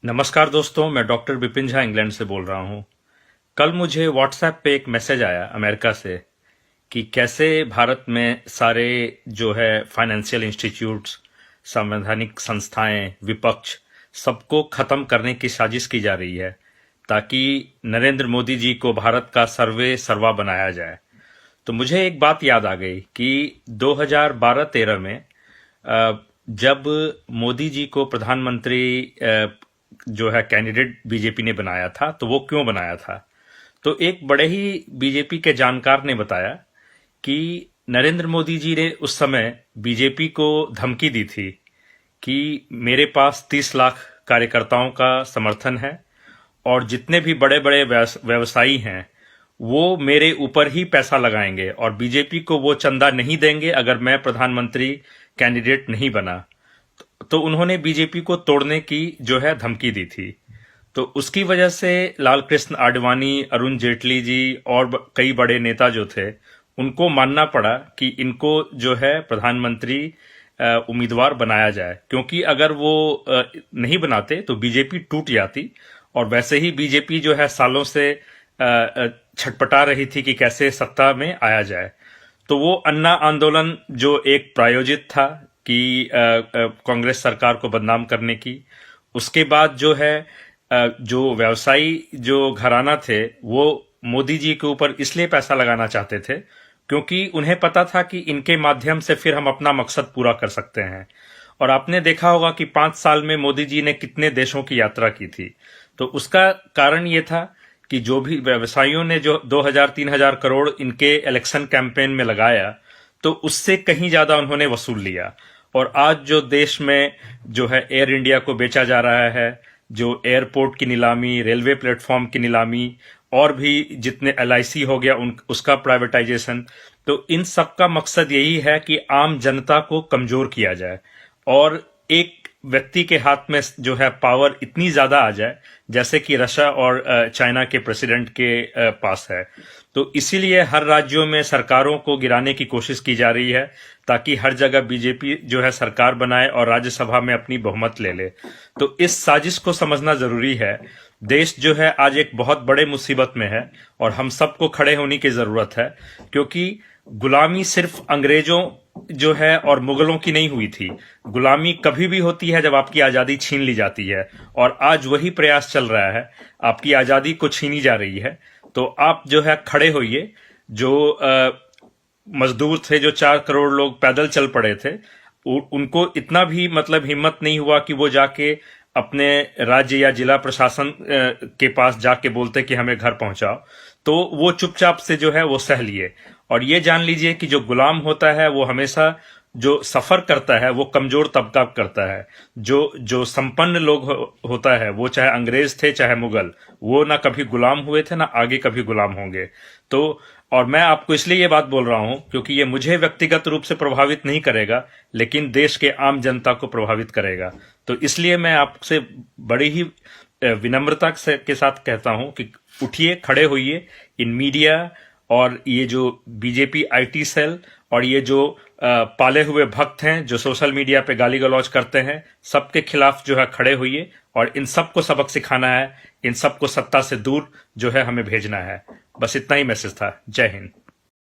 नमस्कार दोस्तों, मैं डॉक्टर विपिन झा इंग्लैंड से बोल रहा हूँ। कल मुझे व्हाट्सएप पे एक मैसेज आया अमेरिका से कि कैसे भारत में सारे जो है फाइनेंशियल इंस्टीट्यूट्स, संवैधानिक संस्थाएं, विपक्ष सबको खत्म करने की साजिश की जा रही है ताकि नरेंद्र मोदी जी को भारत का सर्वे सर्वा बनाया जाए। तो मुझे एक बात याद आ गई कि 2012-13 में जब मोदी जी को प्रधानमंत्री जो है कैंडिडेट बीजेपी ने बनाया था, तो वो क्यों बनाया था। तो एक बड़े ही बीजेपी के जानकार ने बताया कि नरेंद्र मोदी जी ने उस समय बीजेपी को धमकी दी थी कि मेरे पास 30 लाख कार्यकर्ताओं का समर्थन है और जितने भी बड़े बड़े व्यवसायी हैं वो मेरे ऊपर ही पैसा लगाएंगे और बीजेपी को वो चंदा नहीं देंगे अगर मैं प्रधानमंत्री कैंडिडेट नहीं बना। तो उन्होंने बीजेपी को तोड़ने की जो है धमकी दी थी। तो उसकी वजह से लाल कृष्ण आडवाणी, अरुण जेटली जी और कई बड़े नेता जो थे उनको मानना पड़ा कि इनको जो है प्रधानमंत्री उम्मीदवार बनाया जाए, क्योंकि अगर वो नहीं बनाते तो बीजेपी टूट जाती। और वैसे ही बीजेपी जो है सालों से छटपटा रही थी कि कैसे सत्ता में आया जाए। तो वो अन्ना आंदोलन जो एक प्रायोजित था कि कांग्रेस सरकार को बदनाम करने की, उसके बाद जो है जो व्यवसायी जो घराना थे वो मोदी जी के ऊपर इसलिए पैसा लगाना चाहते थे क्योंकि उन्हें पता था कि इनके माध्यम से फिर हम अपना मकसद पूरा कर सकते हैं। और आपने देखा होगा कि 5 साल में मोदी जी ने कितने देशों की यात्रा की थी। तो उसका कारण ये था कि जो भी व्यवसायियों ने जो 2000-3000 करोड़ इनके इलेक्शन कैंपेन में लगाया, तो उससे कहीं ज्यादा उन्होंने वसूल लिया। और आज जो देश में जो है एयर इंडिया को बेचा जा रहा है, जो एयरपोर्ट की नीलामी, रेलवे प्लेटफॉर्म की नीलामी और भी जितने LIC हो गया उसका प्राइवेटाइजेशन, तो इन सब का मकसद यही है कि आम जनता को कमजोर किया जाए और एक व्यक्ति के हाथ में जो है पावर इतनी ज्यादा आ जाए जैसे कि रशिया और चाइना के प्रेसिडेंट के पास है। तो इसीलिए हर राज्यों में सरकारों को गिराने की कोशिश की जा रही है ताकि हर जगह बीजेपी जो है सरकार बनाए और राज्यसभा में अपनी बहुमत ले ले। तो इस साजिश को समझना जरूरी है। देश जो है आज एक बहुत बड़े मुसीबत में है और हम सबको खड़े होने की जरूरत है, क्योंकि गुलामी सिर्फ अंग्रेजों जो है और मुगलों की नहीं हुई थी। गुलामी कभी भी होती है जब आपकी आजादी छीन ली जाती है, और आज वही प्रयास चल रहा है, आपकी आजादी को छीनी जा रही है। तो आप जो है खड़े होइए। जो मजदूर थे, जो 4 करोड़ लोग पैदल चल पड़े थे, उनको इतना भी मतलब हिम्मत नहीं हुआ कि वो जाके अपने राज्य या जिला प्रशासन के पास जाके बोलते कि हमें घर पहुंचाओ। तो वो चुपचाप से जो है वो सह लिए। और ये जान लीजिए कि जो गुलाम होता है वो हमेशा जो सफर करता है वो कमजोर तबका करता है। जो संपन्न लोग होता है, वो चाहे अंग्रेज थे चाहे मुगल, वो ना कभी गुलाम हुए थे ना आगे कभी गुलाम होंगे। तो और मैं आपको इसलिए ये बात बोल रहा हूं क्योंकि ये मुझे व्यक्तिगत रूप से प्रभावित नहीं करेगा, लेकिन देश के आम जनता को प्रभावित करेगा। तो इसलिए मैं आपसे बड़ी ही विनम्रता के साथ कहता हूं कि उठिए, खड़े होइए। इन मीडिया और ये जो बीजेपी IT सेल और ये जो पाले हुए भक्त हैं जो सोशल मीडिया पे गाली गलौज करते हैं, सबके खिलाफ जो है खड़े होइए और इन सबको सबक सिखाना है, इन सबको सत्ता से दूर जो है हमें भेजना है। बस इतना ही मैसेज था। जय हिंद।